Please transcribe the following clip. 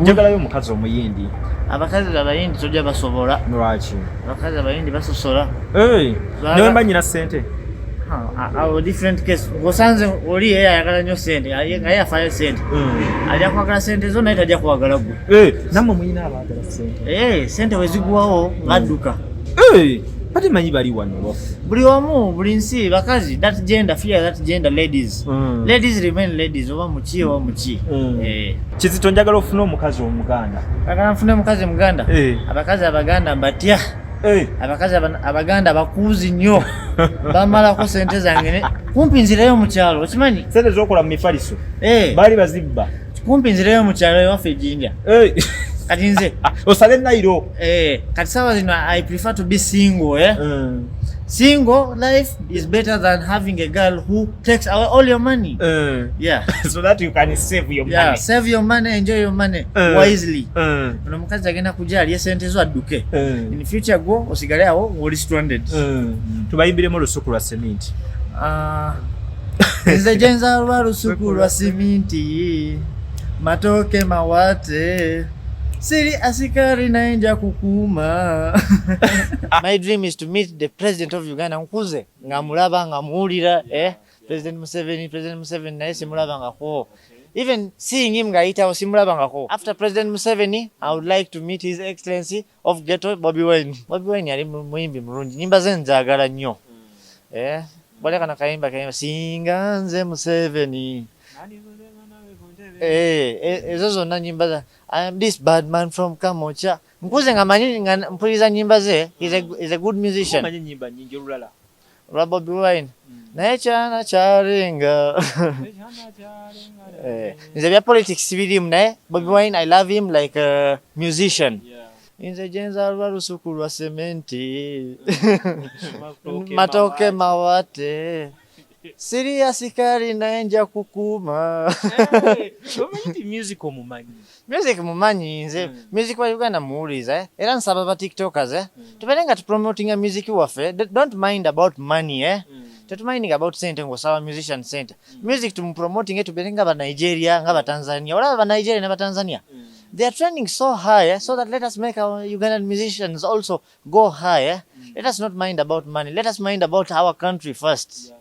njagalayo omukazi omuyindi. Abakazi abayindi tojja basobola. Lwaki? Abakazi abayindi basosola. Newe mba nyina ssente. Awo different case. Ngosanze oli ayagala nnyo ssente, naye afaayo ssente. Ajja kwagala ssente zo naye tajja kwagala gwe. Nammwe muyina abaagala ssente. Ssente we zigwawo ng'adduka. Bati manyi bali wano. Buli wamu, buli nsi, bakazi, that gender, fear that gender, ladies. Ladies remain ladies, oba muki oba muki. Kizito njagala ofuna omukazi omuganda. Agala nfune omukazi muganda? Abakazi abaganda mbatya. Abakazi abaganda bakuuzi nnyo. Bamalako ssente zange kumpi nzireyo mu kyalo, okimanyi? Ssente z'okola mu mifaliso. Baali bazibba. Kumpi nzireyo mu kyalo ewaffe ejjinja. Kati nze osale Nairo. Kati sawa zino I prefer to be single. Single life is better than having a girl who takes away all your money. So that you can save your money. Save your money, enjoy your money wisely. Ono mukazi agenda kujja aliye ssente zo adduke. In future go osigale awo oli stranded. Tubayimbiremu olusuku lwa seminti. Nze jenza lwa lusuku lwa seminti. Matoke mawate. Siri asikari naenja kukuma. My dream is to meet the president of Uganda. Nkuze ngamulaba ngamuwulira President Museveni naye simulabangako. Even seeing him ngayitawo simulabangako. After President Museveni, I would like to meet His Excellency of Ghetto Bobi Wine. Bobi Wine yali muyimbi mulungi. Nyimba ze nzaagala nnyo. Baleka na kayimba singa nze Museveni. Ezo zonna nyimba za I am this bad man from Kamocha. Nkuze ngamanyi mpuliza nyimba ze. Is a good musician. Manyi nyimba nyingi olulala. Bobi Wine. Naye kyana kyalenga. Nze bya politics birimu naye Bobi Wine I love him like a musician. Nze jenza lwa lusuku lwa sementi. Matoke mawate. Siri asikari naenja kukuma. Music omumanyi. Music mumanyi nze. Music wa Uganda muwuliza. Era nsaba ba TikTokers tubelenga tu promoting music waffe. Don't mind about money Tetuminding about sente ngosaba musician sente. Music tumupromoting tubelenga ba Nigeria nga ba Tanzania. Wala ba Nigeria na ba Tanzania. They are trending so high so that let us make our Ugandan musicians also go high. Let us not mind about money. Let us mind about our country first.